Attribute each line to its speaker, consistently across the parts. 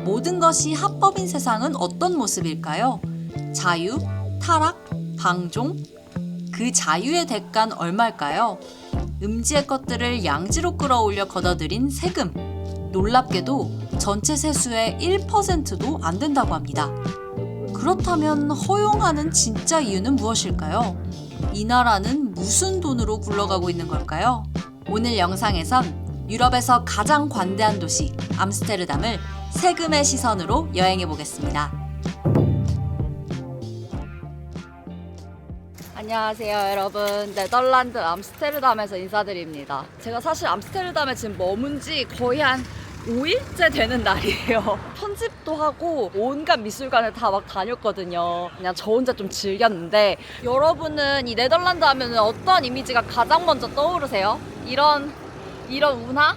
Speaker 1: 모든 것이 합법인 세상은 어떤 모습일까요? 자유, 타락, 방종? 그 자유의 대가는 얼마일까요? 음지의 것들을 양지로 끌어올려 걷어들인 세금. 놀랍게도 전체 세수의 1%도 안 된다고 합니다. 그렇다면 허용하는 진짜 이유는 무엇일까요? 이 나라는 무슨 돈으로 굴러가고 있는 걸까요? 오늘 영상에선 유럽에서 가장 관대한 도시 암스테르담을 세금의 시선으로 여행해 보겠습니다. 안녕하세요 여러분, 네덜란드 암스테르담에서 인사드립니다. 제가 사실 암스테르담에 지금 머문 지 거의 한 5일째 되는 날이에요. 편집도 하고 온갖 미술관을 다 막 다녔거든요. 그냥 저 혼자 좀 즐겼는데, 여러분은 이 네덜란드 하면 어떤 이미지가 가장 먼저 떠오르세요? 이런 운하?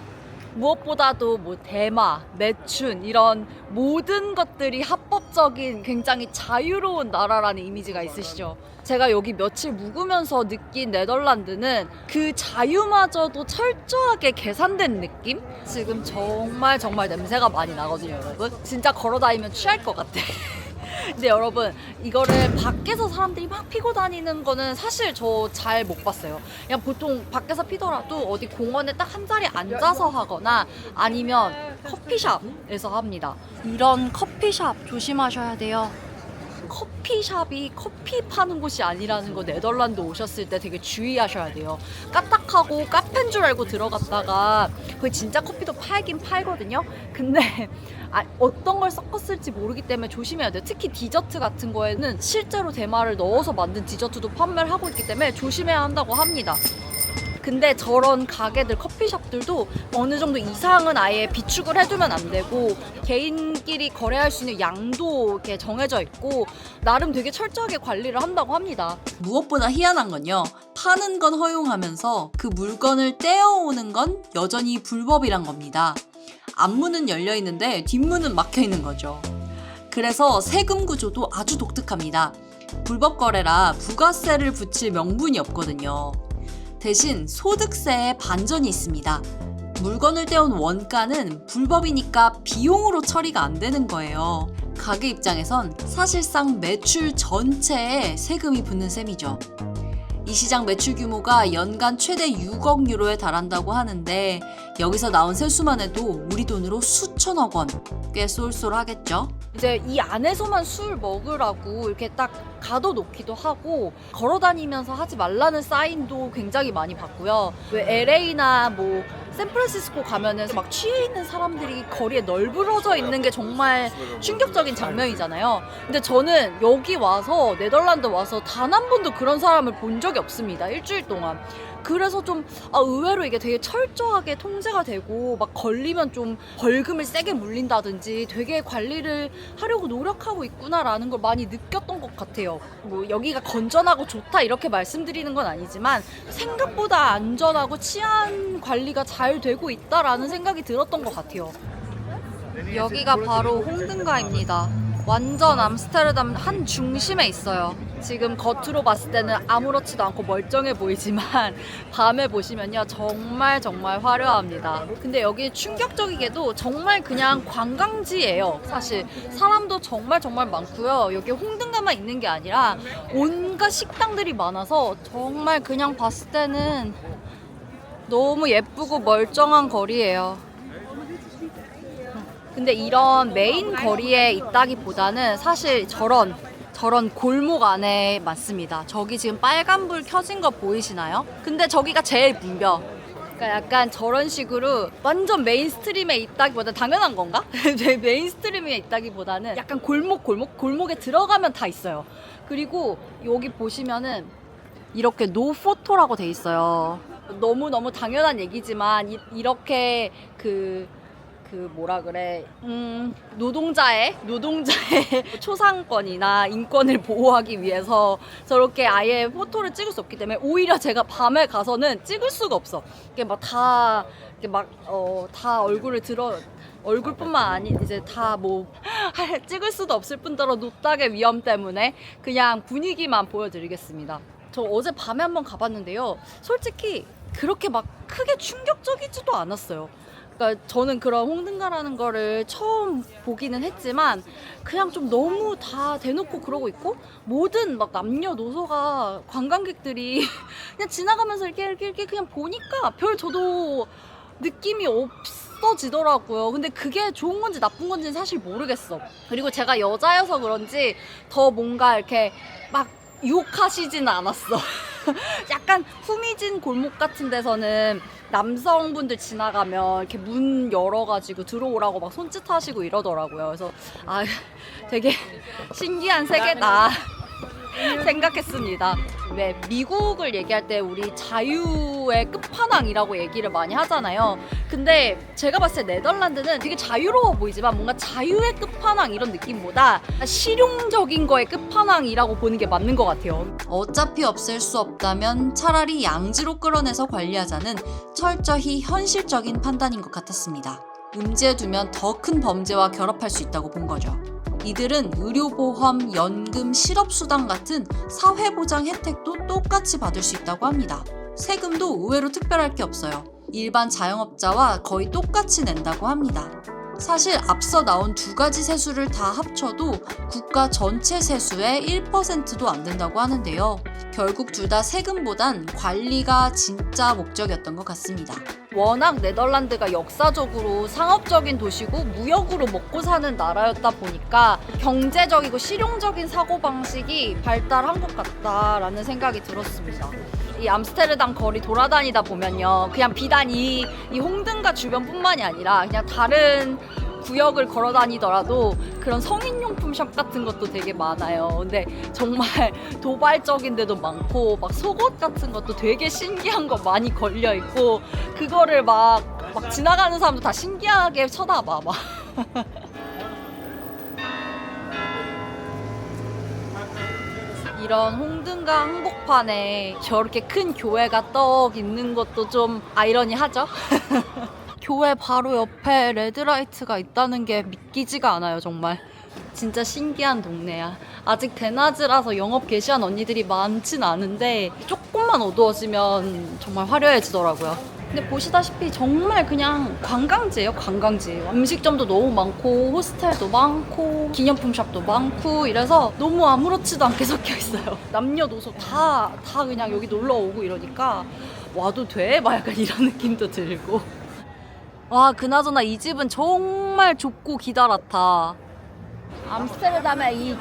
Speaker 1: 무엇보다도 뭐 대마, 매춘 이런 모든 것들이 합법적인 굉장히 자유로운 나라라는 이미지가 있으시죠? 제가 여기 며칠 묵으면서 느낀 네덜란드는 그 자유마저도 철저하게 계산된 느낌? 지금 정말 냄새가 많이 나거든요, 여러분. 진짜 걸어다니면 취할 것 같아. 근데 여러분, 이거를 밖에서 사람들이 막 피고 다니는 거는 사실 저 잘 못 봤어요. 그냥 보통 밖에서 피더라도 어디 공원에 딱 한 자리에 앉아서 하거나 아니면 커피숍에서 합니다. 이런 커피숍 조심하셔야 돼요. 커피숍이 커피 파는 곳이 아니라는 거 네덜란드 오셨을 때 되게 주의하셔야 돼요. 까딱하고 카페인 줄 알고 들어갔다가 거기 진짜 커피도 팔긴 팔거든요. 근데 어떤 걸 섞었을지 모르기 때문에 조심해야 돼요. 특히 디저트 같은 거에는 실제로 대마를 넣어서 만든 디저트도 판매를 하고 있기 때문에 조심해야 한다고 합니다. 근데 저런 가게들, 커피숍들도 어느 정도 이상은 아예 비축을 해두면 안 되고, 개인끼리 거래할 수 있는 양도 이렇게 정해져 있고, 나름 되게 철저하게 관리를 한다고 합니다. 무엇보다 희한한 건요, 파는 건 허용하면서 그 물건을 떼어오는 건 여전히 불법이란 겁니다. 앞문은 열려 있는데 뒷문은 막혀 있는 거죠. 그래서 세금 구조도 아주 독특합니다. 불법 거래라 부가세를 붙일 명분이 없거든요. 대신 소득세에 반전이 있습니다. 물건을 떼온 원가는 불법이니까 비용으로 처리가 안 되는 거예요. 가게 입장에선 사실상 매출 전체에 세금이 붙는 셈이죠. 이 시장 매출 규모가 연간 최대 6억 유로에 달한다고 하는데, 여기서 나온 세수만 해도 우리 돈으로 수천억 원, 꽤 쏠쏠하겠죠? 이제 이 안에서만 술 먹으라고 이렇게 딱 가둬놓기도 하고, 걸어다니면서 하지 말라는 사인도 굉장히 많이 봤고요. 왜 LA나 뭐 샌프란시스코 가면은 막 취해 있는 사람들이 거리에 널브러져 있는 게 정말 충격적인 장면이잖아요. 근데 저는 여기 와서, 네덜란드 와서 단 한 번도 그런 사람을 본 적이 없습니다. 일주일 동안. 그래서 좀 의외로 이게 되게 철저하게 통제가 되고, 막 걸리면 좀 벌금을 세게 물린다든지 되게 관리를 하려고 노력하고 있구나라는 걸 많이 느꼈던 것 같아요. 뭐 여기가 건전하고 좋다 이렇게 말씀드리는 건 아니지만, 생각보다 안전하고 치안 관리가 잘 되고 있다라는 생각이 들었던 것 같아요. 여기가 바로 홍등가입니다. 완전 암스테르담 한 중심에 있어요. 지금 겉으로 봤을 때는 아무렇지도 않고 멀쩡해 보이지만 밤에 보시면요, 정말 화려합니다. 근데 여기 충격적이게도 정말 그냥 관광지예요. 사실 사람도 정말 많고요. 여기 홍등가만 있는 게 아니라 온갖 식당들이 많아서 정말 그냥 봤을 때는 너무 예쁘고 멀쩡한 거리예요. 근데 이런 메인 거리에 있다기보다는 사실 저런 골목 안에 많습니다. 저기 지금 빨간불 켜진 거 보이시나요? 근데 저기가 제일 붐벼. 그러니까 약간 저런 식으로 완전 메인스트림에 있다기보다, 당연한 건가? 메인스트림에 있다기보다는 약간 골목에 들어가면 다 있어요. 그리고 여기 보시면은 이렇게 노 포토라고 돼 있어요. 너무 당연한 얘기지만 이렇게 노동자의 초상권이나 인권을 보호하기 위해서 저렇게 아예 포토를 찍을 수 없기 때문에, 오히려 제가 밤에 가서는 찍을 수가 없어. 이게 다 얼굴뿐만 아니 이제 다 찍을 수도 없을 뿐더러 노딱의 위험 때문에 그냥 분위기만 보여드리겠습니다. 저 어제 밤에 한번 가봤는데요, 솔직히 그렇게 막 크게 충격적이지도 않았어요. 그러니까 저는 그런 홍등가라는 거를 처음 보기는 했지만 그냥 좀 너무 다 대놓고 그러고 있고 모든 막 남녀노소가 관광객들이 그냥 지나가면서 이렇게 그냥 보니까 별 저도 느낌이 없어지더라고요. 근데 그게 좋은 건지 나쁜 건지는 사실 모르겠어. 그리고 제가 여자여서 그런지 더 뭔가 이렇게 막 유혹하시지는 않았어. 약간 후미진 골목 같은 데서는 남성분들 지나가면 이렇게 문 열어가지고 들어오라고 막 손짓하시고 이러더라고요. 그래서 아 되게 신기한 세계다 생각했습니다. 왜 미국을 얘기할 때 우리 자유의 끝판왕이라고 얘기를 많이 하잖아요. 근데 제가 봤을 때 네덜란드는 되게 자유로워 보이지만 뭔가 자유의 끝판왕 이런 느낌보다 실용적인 거의 끝판왕이라고 보는 게 맞는 것 같아요. 어차피 없앨 수 없다면 차라리 양지로 끌어내서 관리하자는 철저히 현실적인 판단인 것 같았습니다. 음지에 두면 더 큰 범죄와 결합할 수 있다고 본 거죠. 이들은 의료보험, 연금, 실업수당 같은 사회보장 혜택도 똑같이 받을 수 있다고 합니다. 세금도 의외로 특별할 게 없어요. 일반 자영업자와 거의 똑같이 낸다고 합니다. 사실 앞서 나온 두 가지 세수를 다 합쳐도 국가 전체 세수의 1%도 안 된다고 하는데요. 결국 둘 다 세금보단 관리가 진짜 목적이었던 것 같습니다. 워낙 네덜란드가 역사적으로 상업적인 도시고 무역으로 먹고 사는 나라였다 보니까 경제적이고 실용적인 사고방식이 발달한 것 같다라는 생각이 들었습니다. 이 암스테르담 거리 돌아다니다 보면요, 그냥 비단 이 홍등가 주변뿐만이 아니라 그냥 다른 구역을 걸어 다니더라도 그런 성인용품 샵 같은 것도 되게 많아요. 근데 정말 도발적인 데도 많고 막 속옷 같은 것도 되게 신기한 거 많이 걸려 있고 그거를 막 지나가는 사람도 다 신기하게 쳐다봐 막. 이런 홍등가 한복판에 저렇게 큰 교회가 떡 있는 것도 좀 아이러니하죠? 교회 바로 옆에 레드라이트가 있다는 게 믿기지가 않아요, 정말. 진짜 신기한 동네야. 아직 대낮이라서 영업 개시한 언니들이 많진 않은데 조금만 어두워지면 정말 화려해지더라고요. 근데 보시다시피 정말 그냥 관광지예요, 관광지. 음식점도 너무 많고 호스텔도 많고 기념품 샵도 많고 이래서 너무 아무렇지도 않게 섞여 있어요. 남녀노소 다 그냥 여기 놀러 오고 이러니까 와도 돼? 막 약간 이런 느낌도 들고. 와, 그나저나 이 집은 정말 좁고 기다랗다. 암스테르담의 이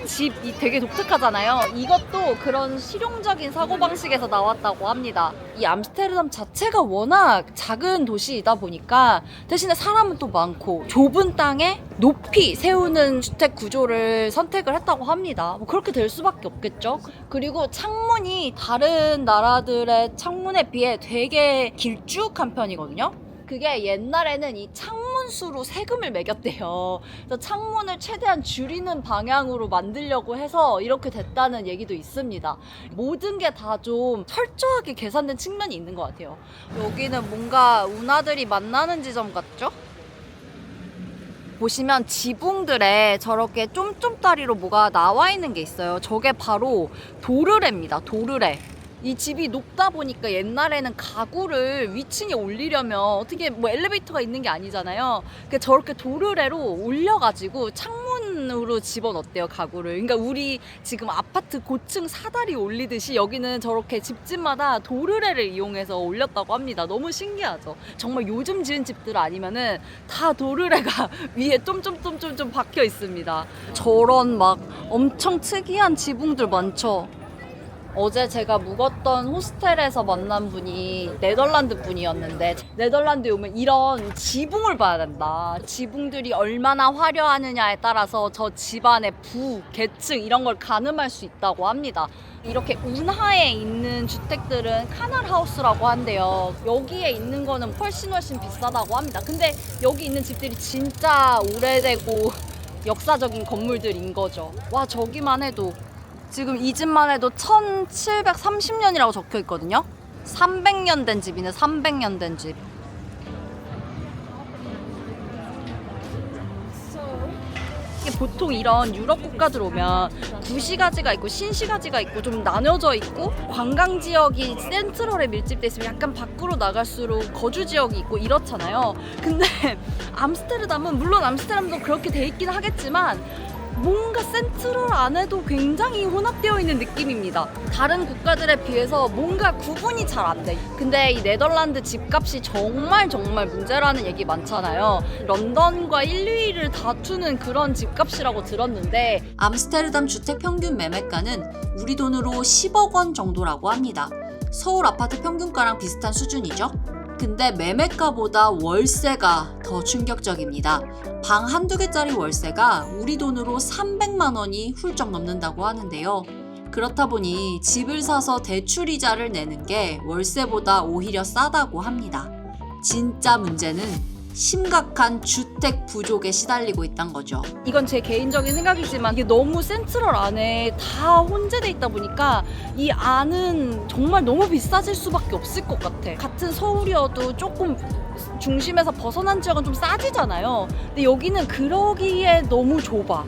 Speaker 1: 집이 되게 독특하잖아요. 이것도 그런 실용적인 사고방식에서 나왔다고 합니다. 이 암스테르담 자체가 워낙 작은 도시이다 보니까 대신에 사람은 또 많고 좁은 땅에 높이 세우는 주택 구조를 선택을 했다고 합니다. 뭐 그렇게 될 수밖에 없겠죠. 그리고 창문이 다른 나라들의 창문에 비해 되게 길쭉한 편이거든요. 그게 옛날에는 이 창문수로 세금을 매겼대요. 그래서 창문을 최대한 줄이는 방향으로 만들려고 해서 이렇게 됐다는 얘기도 있습니다. 모든 게 다 좀 철저하게 계산된 측면이 있는 것 같아요. 여기는 뭔가 운하들이 만나는 지점 같죠? 보시면 지붕들에 저렇게 쫌쫌다리로 뭐가 나와 있는 게 있어요. 저게 바로 도르래입니다. 도르래. 이 집이 높다 보니까 옛날에는 가구를 위층에 올리려면 어떻게 뭐 엘리베이터가 있는 게 아니잖아요. 그러니까 저렇게 도르래로 올려가지고 창문으로 집어넣었대요, 가구를. 그러니까 우리 지금 아파트 고층 사다리 올리듯이 여기는 저렇게 집집마다 도르래를 이용해서 올렸다고 합니다. 너무 신기하죠. 정말 요즘 지은 집들 아니면은 다 도르래가 위에 좀 박혀 있습니다. 저런 막 엄청 특이한 지붕들 많죠. 어제 제가 묵었던 호스텔에서 만난 분이 네덜란드 분이었는데 네덜란드에 오면 이런 지붕을 봐야 된다. 지붕들이 얼마나 화려하느냐에 따라서 저 집안의 부, 계층 이런 걸 가늠할 수 있다고 합니다. 이렇게 운하에 있는 주택들은 카널하우스라고 한대요. 여기에 있는 거는 훨씬 비싸다고 합니다. 근데 여기 있는 집들이 진짜 오래되고 역사적인 건물들인 거죠. 와, 저기만 해도 지금 이 집만 해도 1730년이라고 적혀 있거든요. 300년 된 집이네. 300년 된 집. 이게 보통 이런 유럽 국가들 오면 구시가지가 있고 신시가지가 있고 좀 나눠져 있고 관광 지역이 센트럴에 밀집돼 있으면 약간 밖으로 나갈수록 거주 지역이 있고 이렇잖아요. 근데 암스테르담은 물론 암스테르담도 그렇게 돼 있긴 하겠지만 뭔가 센트럴 안에도 굉장히 혼합되어 있는 느낌입니다. 다른 국가들에 비해서 뭔가 구분이 잘 안 돼. 근데 이 네덜란드 집값이 정말 문제라는 얘기 많잖아요. 런던과 1, 2위를 다투는 그런 집값이라고 들었는데 암스테르담 주택 평균 매매가는 우리 돈으로 10억 원 정도라고 합니다. 서울 아파트 평균가랑 비슷한 수준이죠. 근데 매매가보다 월세가 더 충격적입니다. 방 한두 개짜리 월세가 우리 돈으로 300만 원이 훌쩍 넘는다고 하는데요. 그렇다 보니 집을 사서 대출이자를 내는 게 월세보다 오히려 싸다고 합니다. 진짜 문제는 심각한 주택 부족에 시달리고 있다는 거죠. 이건 제 개인적인 생각이지만 이게 너무 센트럴 안에 다 혼재돼 있다 보니까 이 안은 정말 너무 비싸질 수밖에 없을 것 같아. 같은 서울이어도 조금 중심에서 벗어난 지역은 좀 싸지잖아요. 근데 여기는 그러기에 너무 좁아.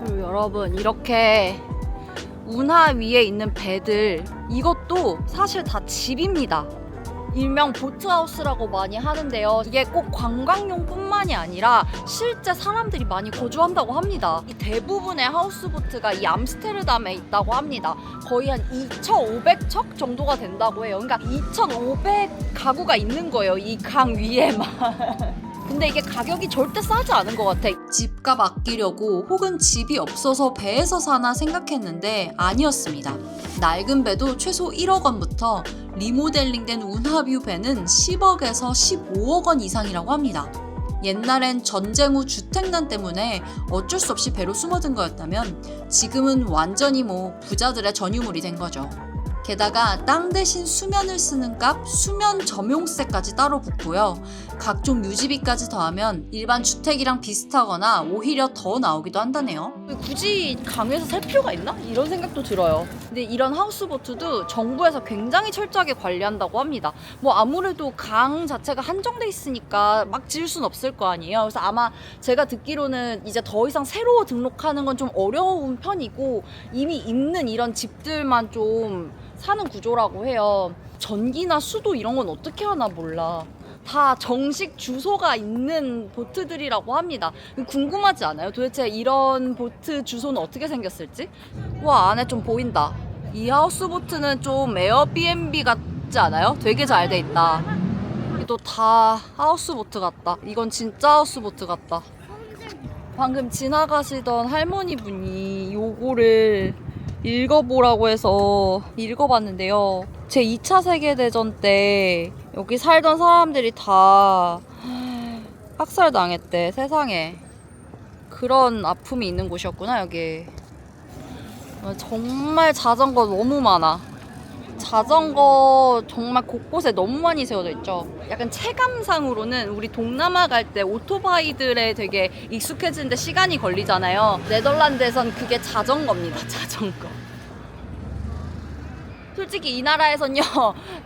Speaker 1: 그리고 여러분 이렇게 운하 위에 있는 배들 이것도 사실 다 집입니다. 일명 보트하우스라고 많이 하는데요. 이게 꼭 관광용뿐만이 아니라 실제 사람들이 많이 거주한다고 합니다. 이 대부분의 하우스보트가 이 암스테르담에 있다고 합니다. 거의 한 2,500척 정도가 된다고 해요. 그러니까 2,500 가구가 있는 거예요. 이 강 위에만. 근데 이게 가격이 절대 싸지 않은 것 같아. 집값 아끼려고 혹은 집이 없어서 배에서 사나 생각했는데 아니었습니다. 낡은 배도 최소 1억 원부터 리모델링된 운하뷰 배는 10억에서 15억 원 이상이라고 합니다. 옛날엔 전쟁 후 주택난 때문에 어쩔 수 없이 배로 숨어든 거였다면 지금은 완전히 부자들의 전유물이 된 거죠. 게다가 땅 대신 수면을 쓰는 값, 수면 점용세까지 따로 붙고요. 각종 유지비까지 더하면 일반 주택이랑 비슷하거나 오히려 더 나오기도 한다네요. 굳이 강에서 살 필요가 있나? 이런 생각도 들어요. 근데 이런 하우스보트도 정부에서 굉장히 철저하게 관리한다고 합니다. 아무래도 강 자체가 한정돼 있으니까 막 지을 순 없을 거 아니에요. 그래서 아마 제가 듣기로는 이제 더 이상 새로 등록하는 건 좀 어려운 편이고 이미 있는 이런 집들만 좀 사는 구조라고 해요. 전기나 수도 이런 건 어떻게 하나 몰라. 다 정식 주소가 있는 보트들이라고 합니다. 궁금하지 않아요? 도대체 이런 보트 주소는 어떻게 생겼을지? 와, 안에 좀 보인다. 이 하우스보트는 좀 에어비앤비 같지 않아요? 되게 잘 돼 있다. 또 다 하우스보트 같다. 이건 진짜 하우스보트 같다. 방금 지나가시던 할머니 분이 요거를 읽어보라고 해서 읽어봤는데요. 제 2차 세계대전 때 여기 살던 사람들이 다 학살당했대. 세상에. 그런 아픔이 있는 곳이었구나 여기. 정말 자전거 너무 많아. 자전거 정말 곳곳에 너무 많이 세워져 있죠. 약간 체감상으로는 우리 동남아 갈 때 오토바이들에 되게 익숙해지는데 시간이 걸리잖아요. 네덜란드에선 그게 자전거입니다. 자전거. 솔직히 이 나라에선요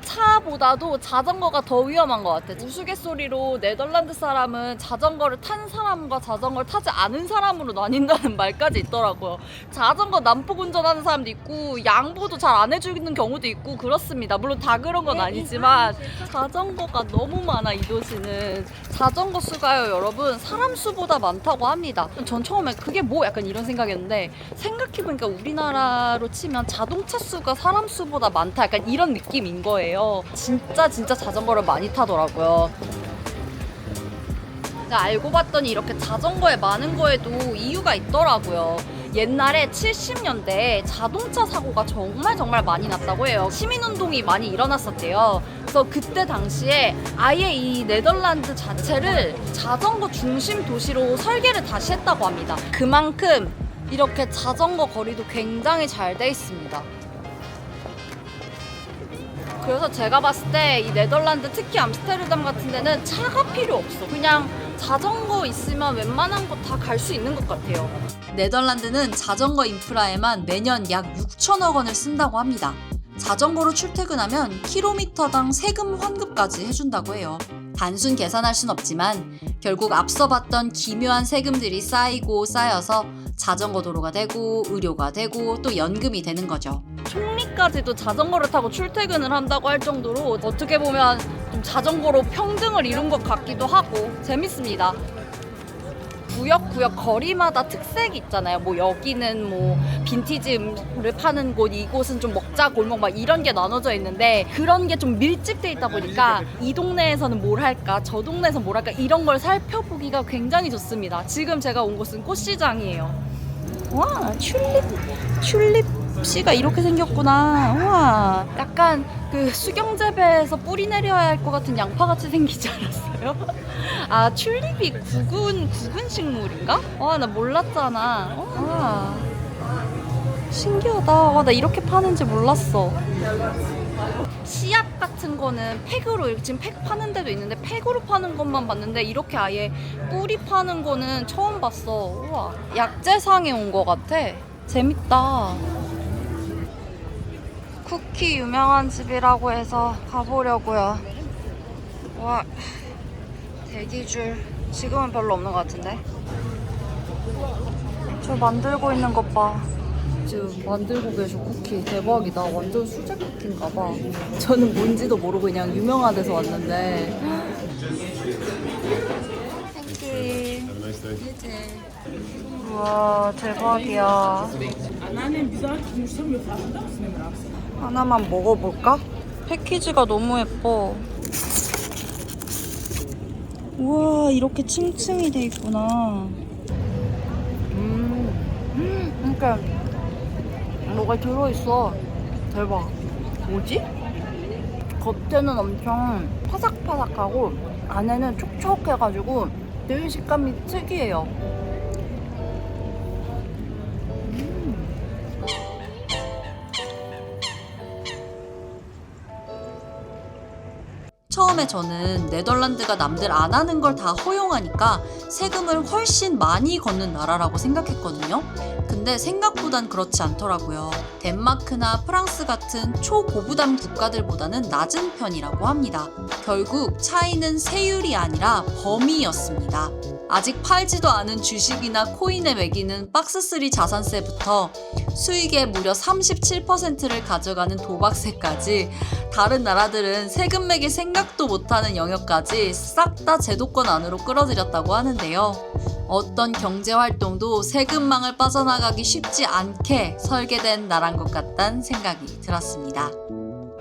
Speaker 1: 차보다도 자전거가 더 위험한 것 같아. 우스갯소리로 네덜란드 사람은 자전거를 탄 사람과 자전거를 타지 않은 사람으로 나뉜다는 말까지 있더라고요. 자전거 난폭 운전하는 사람도 있고 양보도 잘 안 해주는 경우도 있고 그렇습니다. 물론 다 그런 건 아니지만 자전거가 너무 많아. 이 도시는 자전거 수가요 여러분 사람 수보다 많다고 합니다. 전 처음에 그게 약간 이런 생각이었는데 생각해보니까 우리나라로 치면 자동차 수가 사람 수보다 많다 약간 이런 느낌인 거예요. 진짜 자전거를 많이 타더라고요. 알고 봤더니 이렇게 자전거에 많은 거에도 이유가 있더라고요. 옛날에 70년대에 자동차 사고가 정말 많이 났다고 해요. 시민운동이 많이 일어났었대요. 그래서 그때 당시에 아예 이 네덜란드 자체를 자전거 중심 도시로 설계를 다시 했다고 합니다. 그만큼 이렇게 자전거 거리도 굉장히 잘 돼 있습니다. 그래서 제가 봤을 때 이 네덜란드 특히 암스테르담 같은 데는 차가 필요 없어. 그냥 자전거 있으면 웬만한 거 다 갈 수 있는 것 같아요. 네덜란드는 자전거 인프라에만 매년 약 6천억 원을 쓴다고 합니다. 자전거로 출퇴근하면 킬로미터당 세금 환급까지 해준다고 해요.
Speaker 2: 단순 계산할 순 없지만 결국 앞서 봤던 기묘한 세금들이 쌓이고 쌓여서 자전거 도로가 되고 의료가 되고 또 연금이 되는 거죠.
Speaker 1: 총리까지도 자전거를 타고 출퇴근을 한다고 할 정도로 어떻게 보면 좀 자전거로 평등을 이룬 것 같기도 하고 재밌습니다. 구역 거리마다 특색이 있잖아요. 뭐 여기는 뭐 빈티지를 파는 곳, 이곳은 좀 먹자 골목 막 이런 게 나눠져 있는데 그런 게 좀 밀집돼 있다 보니까 이 동네에서는 뭘 할까, 저 동네에서는 뭘 할까 이런 걸 살펴보기가 굉장히 좋습니다. 지금 제가 온 곳은 꽃시장이에요. 와, 튤립 씨가 이렇게 생겼구나. 우와, 약간 그 수경재배에서 뿌리 내려야 할 것 같은 양파같이 생기지 않았어요? 아, 튤립이 구근 식물인가? 와, 나 몰랐잖아. 와, 신기하다. 와, 나 이렇게 파는지 몰랐어. 씨앗 같은 거는 팩으로, 지금 팩 파는 데도 있는데 팩으로 파는 것만 봤는데 이렇게 아예 뿌리 파는 거는 처음 봤어. 우와, 약재상에 온 것 같아. 재밌다. 쿠키 유명한 집이라고 해서 가보려고요. 와, 대기줄 지금은 별로 없는 것 같은데. 저 만들고 있는 것 봐. 지금 만들고 계셔. 쿠키 대박이다. 완전 수제 쿠키인가 봐. 저는 뭔지도 모르고 그냥 유명한 데서 왔는데. 우와, 대박이야. 하나만 먹어볼까? 패키지가 너무 예뻐. 우와, 이렇게 층층이 돼 있구나. 그러니까 뭐가 들어있어. 대박. 뭐지? 겉에는 엄청 파삭파삭하고 안에는 촉촉해가지고 되게 식감이 특이해요.
Speaker 2: 처음에 저는 네덜란드가 남들 안 하는 걸 다 허용하니까 세금을 훨씬 많이 걷는 나라라고 생각했거든요. 근데 생각보단 그렇지 않더라고요. 덴마크나 프랑스 같은 초고부담 국가들보다는 낮은 편이라고 합니다. 결국 차이는 세율이 아니라 범위였습니다. 아직 팔지도 않은 주식이나 코인에 매기는 박스3 자산세부터 수익의 무려 37%를 가져가는 도박세까지 다른 나라들은 세금 매길 생각도 못하는 영역까지 싹 다 제도권 안으로 끌어들였다고 하는데요. 어떤 경제활동도 세금망을 빠져나가기 쉽지 않게 설계된 나라인 것 같다는 생각이 들었습니다.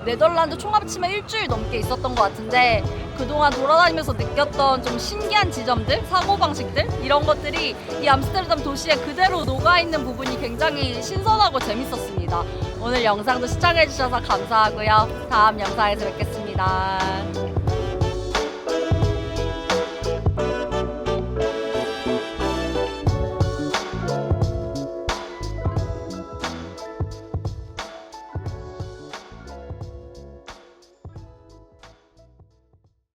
Speaker 1: 네덜란드 총합치면 일주일 넘게 있었던 것 같은데 그동안 돌아다니면서 느꼈던 좀 신기한 지점들, 사고방식들 이런 것들이 이 암스테르담 도시에 그대로 녹아있는 부분이 굉장히 신선하고 재밌었습니다. 오늘 영상도 시청해주셔서 감사하고요. 다음 영상에서 뵙겠습니다.